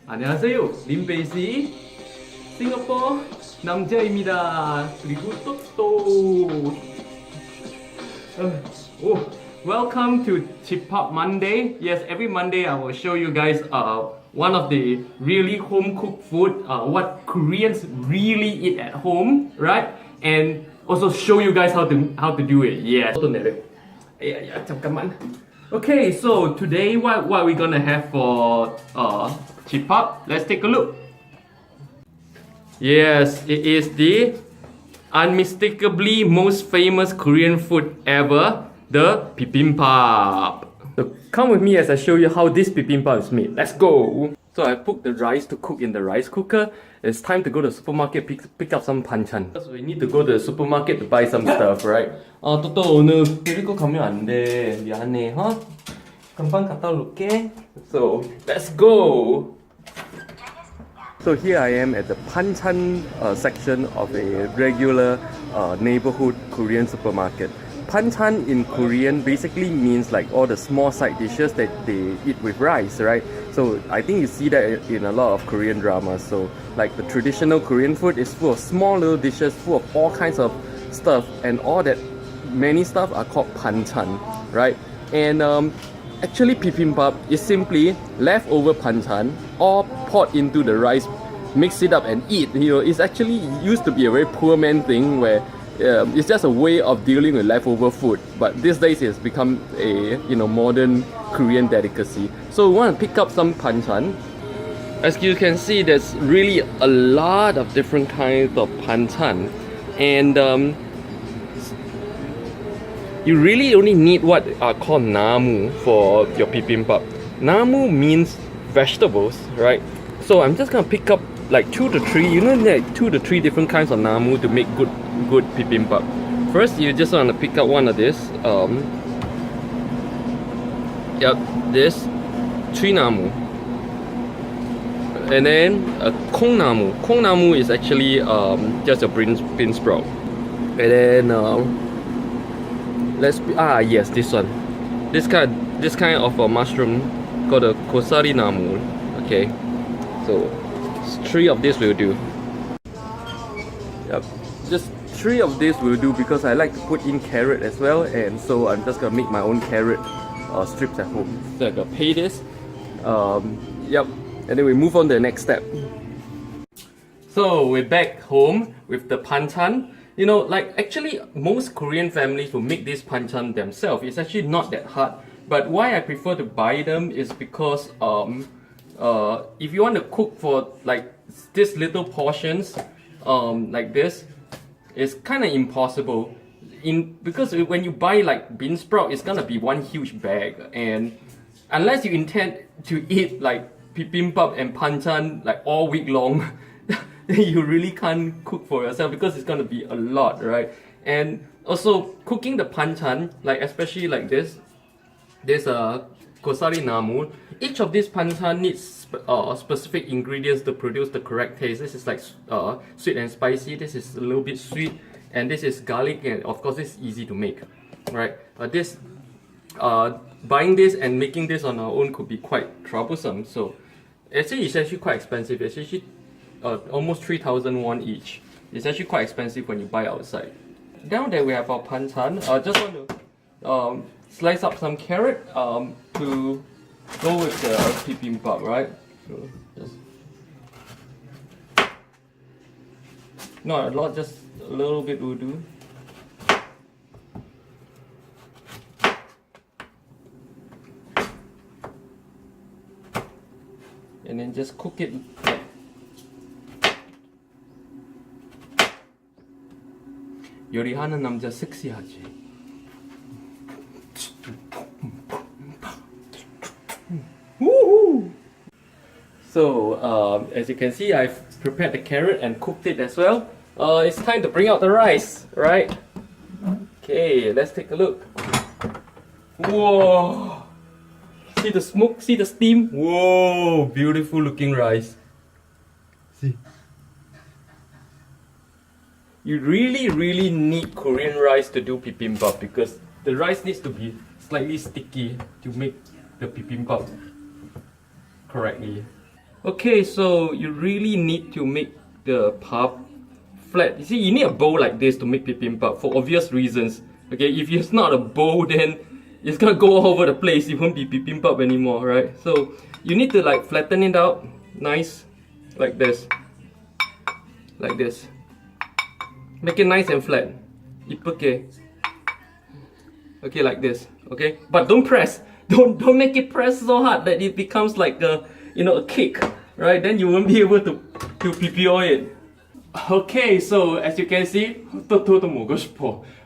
안녕하세요. 림베이시 싱가포르 남자입니다. 그리고 또 welcome to Chip Hop Monday. Yes, every Monday I will show you guys one of the really home cooked food, what Koreans really eat at home, right? And also show you guys how to do it. Yeah. 잠깐만. Okay, so today what are we gonna have for Chip Hop? Let's take a look. Yes, it is the unmistakably most famous Korean food ever, the bibimbap. So come with me as I show you how this bibimbap is made. Let's go! So I put the rice to cook in the rice cooker. It's time to go to the supermarket pick up some banchan. So we need to go to the supermarket to buy some stuff, right? 또 오늘 데리고 가면 안 돼. 미안해, 금방 갔다 올게. So let's go! So here I am at the banchan section of a regular neighborhood Korean supermarket. Banchan in Korean basically means like all the small side dishes that they eat with rice, right? So I think you see that in a lot of Korean dramas. So like the traditional Korean food is full of small little dishes, full of all kinds of stuff, and all that many stuff are called banchan, right? And actually bibimbap is simply leftover banchan all poured into the rice, mix it up and eat. You know, it's actually used to be a very poor man thing where it's just a way of dealing with leftover food, but these days it's become a modern Korean delicacy. So we want to pick up some banchan. As you can see, there's really a lot of different kinds of banchan, and you really only need what are called namu for your bibimbap. Namu means vegetables, right? So I'm just gonna pick up like 2 to 3, like 2 to 3 different kinds of namu to make good bibimbap. First, you just want to pick up one of this. This 3 namu. And then a kong namu. Kong namu is actually just a bean sprout. And then yes, this one. This kind of a mushroom called a kosari namu. Okay, so 3 of this will do. Yep, just 3 of this will do because I like to put in carrot as well, and so I'm just gonna make my own carrot strips at home. So I'm gonna pay this. Yep, and then we move on to the next step. So we're back home with the banchan. You know, like actually most Korean families will make this banchan themselves. It's actually not that hard. But why I prefer to buy them is because if you want to cook for like this little portions like this, it's kind of impossible. Because when you buy like bean sprout, it's gonna be one huge bag, and unless you intend to eat like bibimbap and banchan like all week long, you really can't cook for yourself because it's gonna be a lot, right? And also cooking the banchan, like especially like this kosari namu, each of these banchan needs specific ingredients to produce the correct taste. This is like sweet and spicy, this is a little bit sweet, and this is garlic, and of course this is easy to make, right? Buying this and making this on our own could be quite troublesome. So it's actually quite expensive. It's actually almost 3,000 won each. It's actually quite expensive when you buy outside. Now that we have our banchan, I just want to slice up some carrot to go with the bibimbap, right? So just not a lot, just a little bit will do. And then just cook it. 요리하는 남자 섹시하지. So as you can see, I've prepared the carrot and cooked it as well. It's time to bring out the rice, right? Okay, let's take a look. Whoa! See the smoke? See the steam? Whoa! Beautiful looking rice. See? You really need Korean rice to do bibimbap because the rice needs to be slightly sticky to make the bibimbap correctly. Okay, so you really need to make the pap flat. You see, you need a bowl like this to make bibimbap for obvious reasons. Okay, if it's not a bowl, then it's gonna go all over the place. It won't be bibimbap anymore, right? So you need to like flatten it out, nice, like this, like this. Make it nice and flat. Okay. Okay, like this. Okay, but don't press. Don't make it press so hard that it becomes like a a cake, right? Then you won't be able to PPO it. Okay, so as you can see,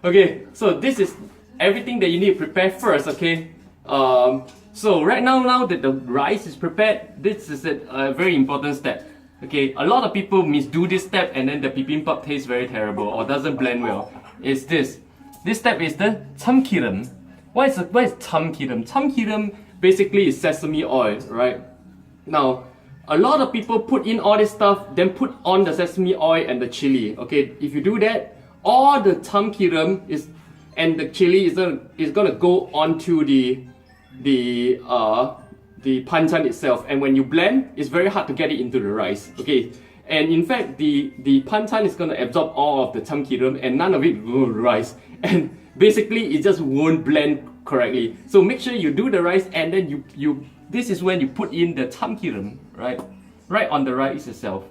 okay, so this is everything that you need to prepare first. Okay, so right now that the rice is prepared, this is a very important step. Okay, a lot of people misdo this step and then the bibimbap tastes very terrible or doesn't blend well. It's this. This step is the 참기름. What is 참기름? 참기름 basically is sesame oil, right? Now, a lot of people put in all this stuff, then put on the sesame oil and the chili. Okay, if you do that, all the 참기름 and the chili is gonna go onto the panchan itself, and when you blend, it's very hard to get it into the rice. Okay, and in fact, the panchan is gonna absorb all of the 참기름 and none of it will go to rice, and basically it just won't blend correctly. So make sure you do the rice, and then this is when you put in the 참기름, right on the rice itself.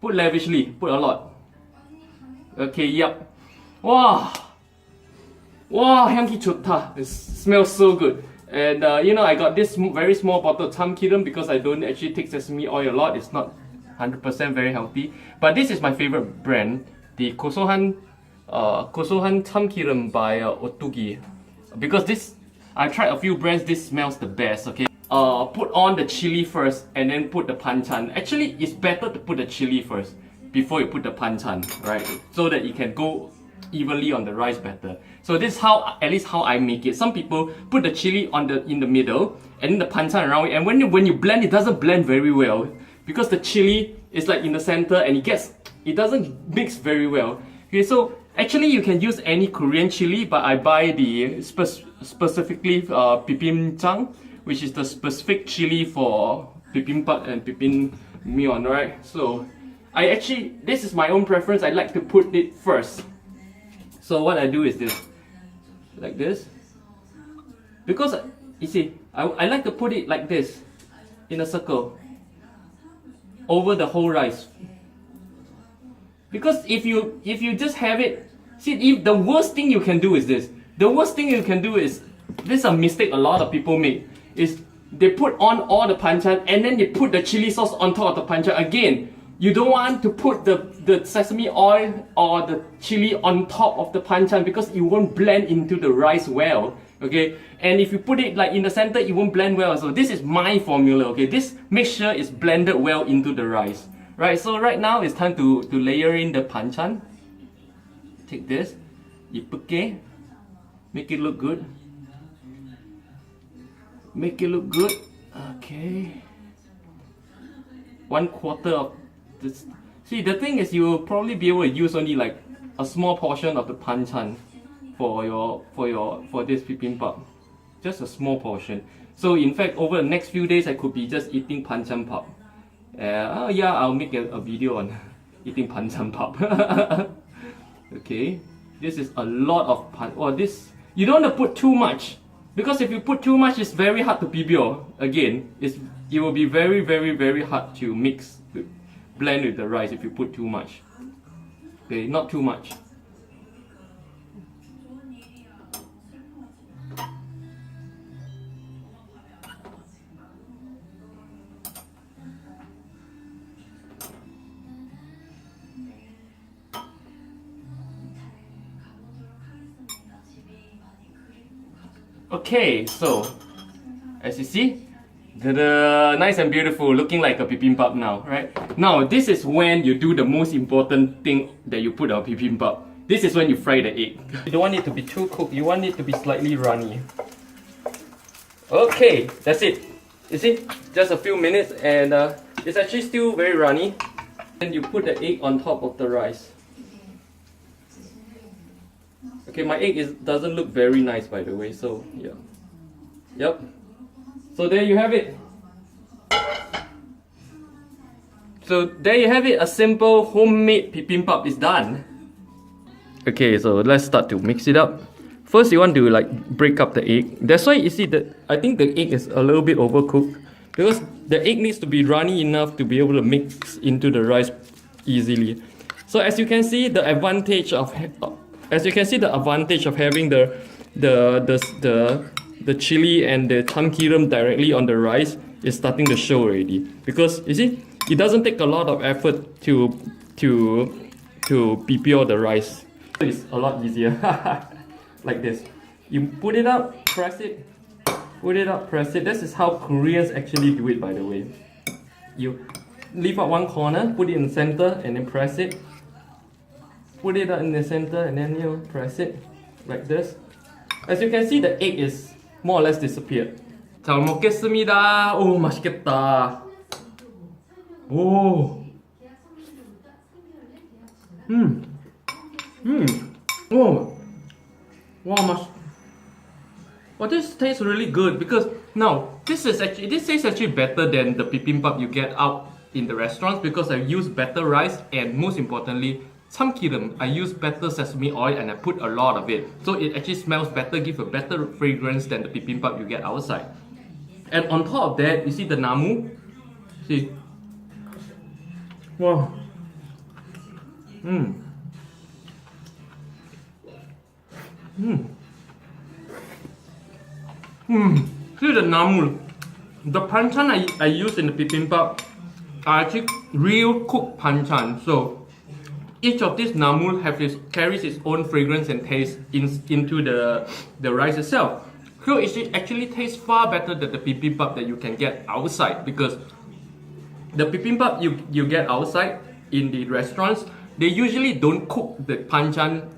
Put lavishly, put a lot. Okay, yep. Wow, 향기 좋다. It smells so good. And I got this very small bottle of 참기름 because I don't actually take sesame oil a lot. It's not 100% very healthy. But this is my favorite brand, the 고소한 참기름 by Otugi. Because I tried a few brands, this smells the best. Okay. Put on the chili first and then put the panchan. Actually, it's better to put the chili first before you put the panchan, right? So that it can go evenly on the rice better. So this is at least how I make it. Some people put the chili in the middle and then the panchan around it, and when you blend, it doesn't blend very well because the chili is like in the center and it doesn't mix very well. Okay, so actually you can use any Korean chili, but I buy the specifically bibimbap, which is the specific chili for bibimbap and bibimbap, right? So this is my own preference. I like to put it first. So what I do is this, like this, because you see, I like to put it like this, in a circle, over the whole rice. Because if you just have it, see, the worst thing you can do is this. The worst thing you can do is, this is a mistake a lot of people make, is they put on all the panchan and then they put the chili sauce on top of the panchan. Again, you don't want to put the sesame oil or the chili on top of the panchan because it won't blend into the rice well. Okay, and if you put it like in the center, it won't blend well. So this is my formula. Okay, this make sure it's blended well into the rice. Right, so right now it's time to layer in the panchan. Take this, 이쁘게, make it look good. Make it look good. Okay. 1/4 of this. See, the thing is, you will probably be able to use only like a small portion of the panchan for this bibimbap. Just a small portion. So in fact, over the next few days, I could be just eating panchan pap. Yeah, I'll make a video on eating panchan pap. Okay, this is a lot of this. You don't want to put too much, because if you put too much, it's very hard to bibio. Again, it will be very, very, very hard to blend with the rice if you put too much. Okay, not too much. Okay, so as you see, nice and beautiful, looking like a bibimbap now, right? Now this is when you do the most important thing that you put on bibimbap. This is when you fry the egg. You don't want it to be too cooked, you want it to be slightly runny. Okay, that's it. You see, just a few minutes and it's actually still very runny. And you put the egg on top of the rice. Okay, my egg doesn't look very nice, by the way, so yeah. Yep. So there you have it. So there you have it, a simple homemade bibimbap is done. Okay, so let's start to mix it up. First you want to like break up the egg. That's why you see that I think the egg is a little bit overcooked because the egg needs to be runny enough to be able to mix into the rice easily. So as you can see, the advantage of having the chili and the tamkiram directly on the rice is starting to show already. Because you see, it doesn't take a lot of effort to prepare the rice. It's a lot easier. Like this. You put it up, press it, put it up, press it. This is how Koreans actually do it, by the way. You leave out one corner, put it in the center, and then press it. Put it in the center, and then you press it like this. As you can see, the egg is more or less disappeared. 잘 먹겠습니다. 오, 맛있겠다. 오. Oh. Wow, well, this tastes really good because now this tastes actually better than the bibimbap you get out in the restaurants because I use better rice and most importantly, samkiram. I use better sesame oil and I put a lot of it, so it actually smells better, give a better fragrance than the bibimbap you get outside. And on top of that, you see the namu. See, wow. See the namu. The panchan I use in the bibimbap are actually real cooked panchan. So each of these namu carries its own fragrance and taste into the rice itself. So it actually tastes far better than the bibimbap that you can get outside because the bibimbap you get outside in the restaurants, they usually don't cook the panchan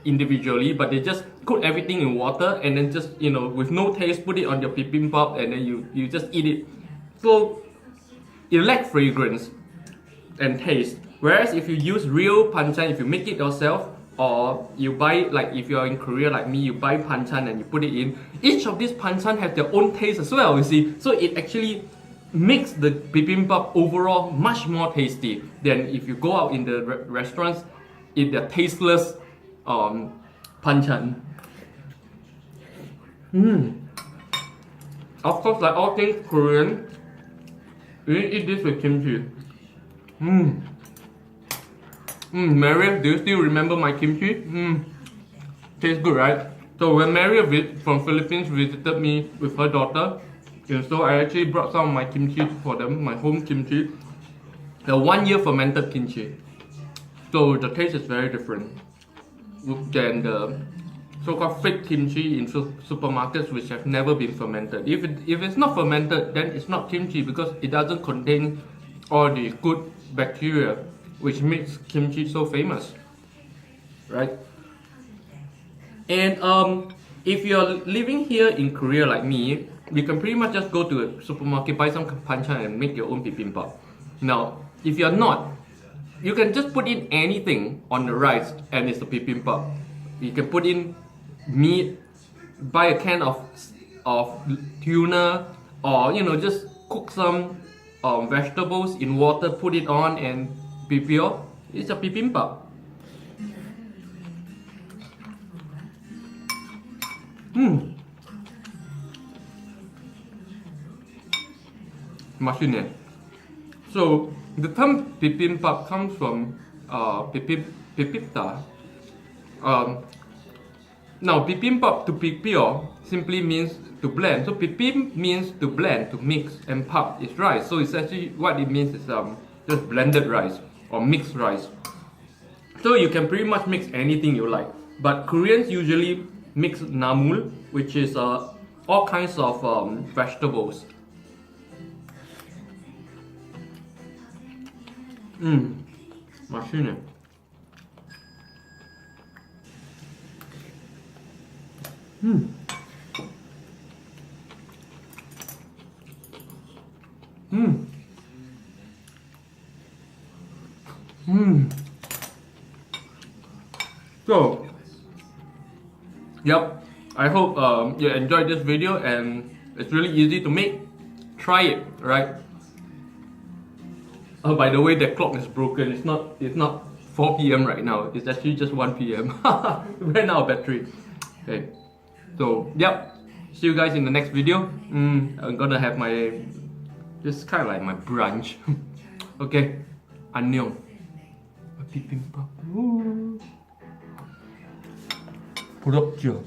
individually, but they just cook everything in water and then just, you know, with no taste, put it on your bibimbap and then you just eat it. So it lacks fragrance and taste. Whereas if you use real panchan, if you make it yourself, or you buy, like if you're in Korea like me, you buy panchan and you put it in, each of these panchan have their own taste as well, you see. So it actually makes the bibimbap overall much more tasty than if you go out in the restaurants, in the tasteless panchan. Of course, like all things Korean, you eat this with kimchi. Mary, do you still remember my kimchi? Tastes good, right? So when Mary from Philippines visited me with her daughter, and so I actually brought some of my kimchi for them, my home kimchi. The 1 year fermented kimchi. So the taste is very different than the so-called fake kimchi in supermarkets which have never been fermented. If it's not fermented, then it's not kimchi because it doesn't contain all the good bacteria which makes kimchi so famous, right? And if you're living here in Korea like me, you can pretty much just go to a supermarket, buy some panchan and make your own bibimbap. Now, if you're not, you can just put in anything on the rice and it's a bibimbap. You can put in meat, buy a can of tuna, or you know, just cook some vegetables in water, put it on and prepare. It's a bibimbap. Machine. So the term bibimbap comes from bibibta. Now bibimbap, to prepare, simply means to blend. So bibim means to blend, to mix, and pap is rice. So it's actually what it means is just blended rice or mixed rice. So you can pretty much mix anything you like. But Koreans usually mix namul, which is all kinds of vegetables. Machine. So, yep, I hope you enjoyed this video and it's really easy to make. Try it, right? Oh, by the way, the clock is broken. It's not 4 p.m. right now. It's actually just 1 p.m. Ran out of battery. Okay. So, yep. See you guys in the next video. I'm gonna have my... Just kind of like my brunch. Okay. 안녕. 비빔밥. 부럽죠?